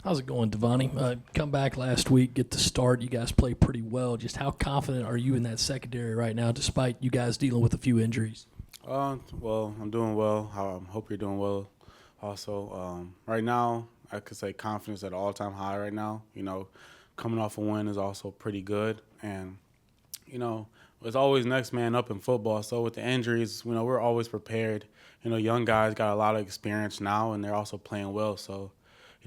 How's it going, Devonni? Come back last week, get the start. You guys play pretty well. Just how confident are you in that secondary right now, despite you guys dealing with a few injuries? Well, I'm doing well. I hope you're doing well. Also, right now, I could say confidence at an all-time high right now. Coming off a win is also pretty good. And, it's always next man up in football. So with the injuries, we're always prepared. Young guys got a lot of experience now, and they're also playing well. So,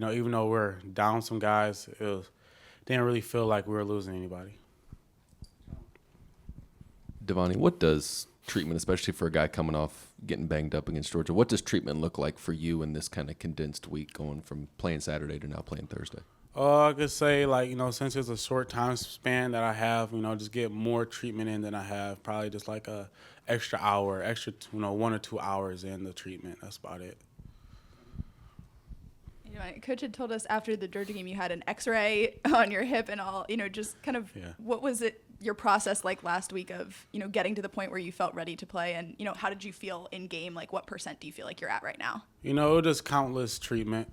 even though we're down some guys, didn't really feel like we were losing anybody. Devonni, what does treatment, especially for a guy coming off getting banged up against Georgia, what does treatment look like for you in this kind of condensed week going from playing Saturday to now playing Thursday? I could say, since it's a short time span that I have, just get more treatment in than I have. Probably just like a extra hour, 1 or 2 hours in the treatment. That's about it. Coach had told us after the Georgia game you had an X-ray on your hip and all. Just kind of What was your process like last week of getting to the point where you felt ready to play, and how did you feel in game? Like what % do you feel like you're at right now? Just countless treatment.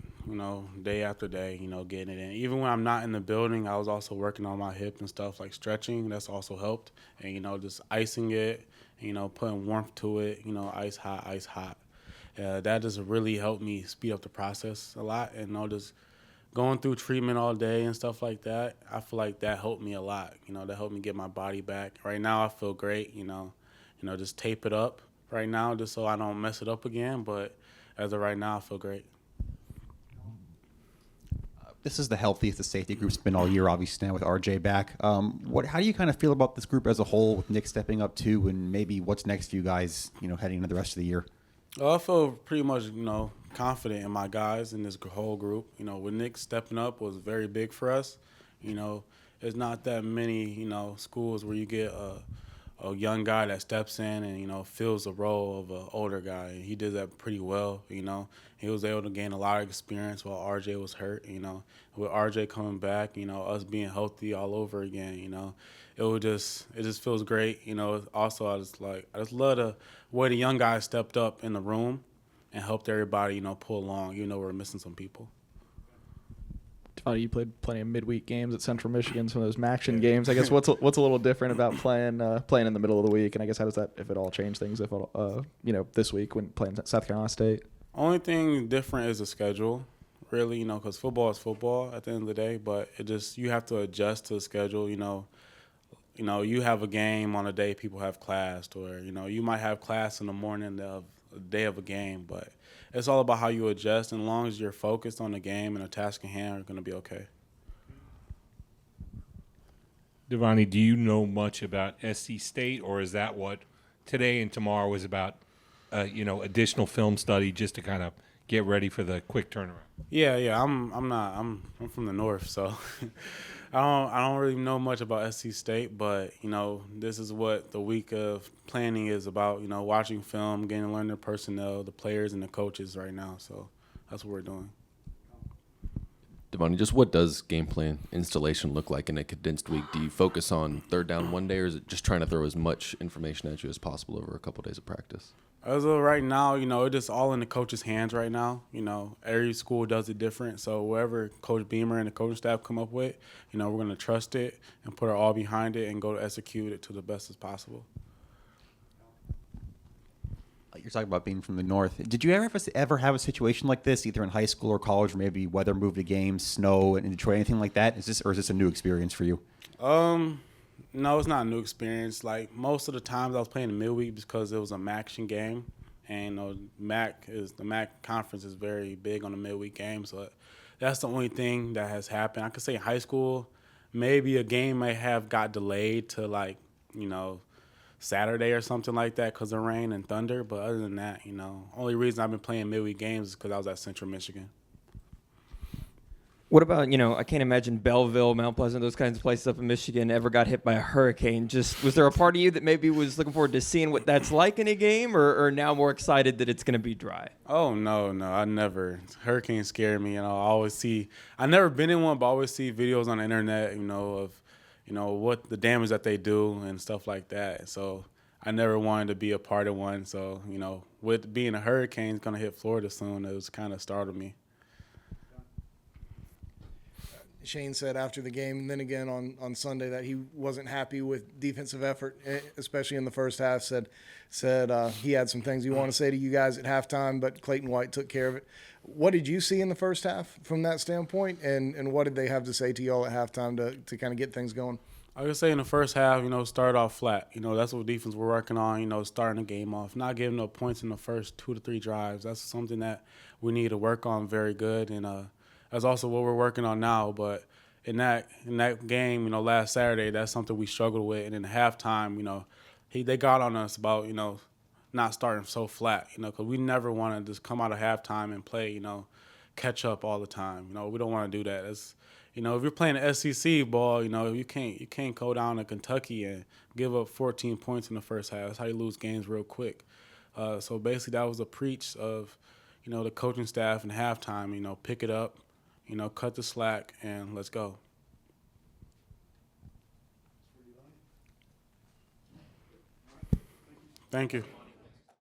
Day after day. Getting it in. Even when I'm not in the building, I was also working on my hip and stuff like stretching. That's also helped, and just icing it. Putting warmth to it. Ice hot, ice hot. That just really helped me speed up the process a lot, and just going through treatment all day and stuff like that, I feel like that helped me a lot. That helped me get my body back. Right now, I feel great. Just tape it up right now, just so I don't mess it up again. But as of right now, I feel great. This is the healthiest the safety group's been all year, obviously, now with RJ back. How do you kind of feel about this group as a whole, with Nick stepping up too, and maybe what's next for you guys, heading into the rest of the year? I feel pretty much, confident in my guys in this whole group. With Nick stepping up was very big for us. There's not that many, schools where you get a young guy that steps in and, fills the role of an older guy. And he did that pretty well, He was able to gain a lot of experience while RJ was hurt, With RJ coming back, us being healthy all over again, it just feels great, Also, I just love the way the young guys stepped up in the room and helped everybody, pull along. We're missing some people. You played plenty of midweek games at Central Michigan, some of those Maction games. I guess what's a little different about playing in the middle of the week, and I guess how does that, if it all, change things? If this week when playing South Carolina State. Only thing different is the schedule, really. Because football is football at the end of the day, but you have to adjust to the schedule. You have a game on a day people have class, or you might have class in the morning of the day of a game, but it's all about how you adjust, and as long as you're focused on the game and the task at hand, you're going to be okay. Devonni, do you know much about SC State, or is that what today and tomorrow was about, additional film study just to kind of get ready for the quick turnaround? Yeah. I'm from the north, so I don't really know much about SC State, but this is what the week of planning is about. Watching film, getting to learn their personnel, the players and the coaches right now. So that's what we're doing. Devonni, just what does game plan installation look like in a condensed week? Do you focus on third down one day, or is it just trying to throw as much information at you as possible over a couple days of practice? As of right now, it's just all in the coach's hands right now. Every school does it different. So whatever Coach Beamer and the coaching staff come up with, we're going to trust it and put our all behind it and go to execute it to the best as possible. You're talking about being from the north. Did you ever have a situation like this, either in high school or college, where maybe weather moved a game, snow in Detroit, anything like that? Is this a new experience for you? No, it's not a new experience. Like most of the times I was playing in midweek because it was a MAC game, and the MAC conference is very big on the midweek games. So that's the only thing that has happened. I could say in high school, maybe a game may have got delayed to Saturday or something like that because of rain and thunder. But other than that, only reason I've been playing midweek games is because I was at Central Michigan. What about, I can't imagine Belleville, Mount Pleasant, those kinds of places up in Michigan ever got hit by a hurricane. Just was there a part of you that maybe was looking forward to seeing what that's like in a game, or now more excited that it's going to be dry? Oh, no, I never. Hurricanes scare me. I never been in one, but I always see videos on the internet, of what the damage that they do and stuff like that. So I never wanted to be a part of one. So, with being a hurricane going to hit Florida soon, it was kind of startled me. Shane said after the game, and then again on Sunday, that he wasn't happy with defensive effort, especially in the first half. Said he had some things he wanted to say to you guys at halftime, but Clayton White took care of it. What did you see in the first half from that standpoint, and what did they have to say to y'all at halftime to kind of get things going? I would say in the first half, start off flat. That's what defense we're working on, starting the game off, not giving up points in the first 2 to 3 drives. That's something that we need to work on very good, and that's also what we're working on now. But in that game, last Saturday, that's something we struggled with. And in halftime, they got on us about, not starting so flat, because we never want to just come out of halftime and play, catch up all the time. We don't want to do that. It's, if you're playing SEC ball, you can't go down to Kentucky and give up 14 points in the first half. That's how you lose games real quick. So basically, that was a preach of, the coaching staff and halftime. Pick it up, cut the slack, and let's go. Thank you.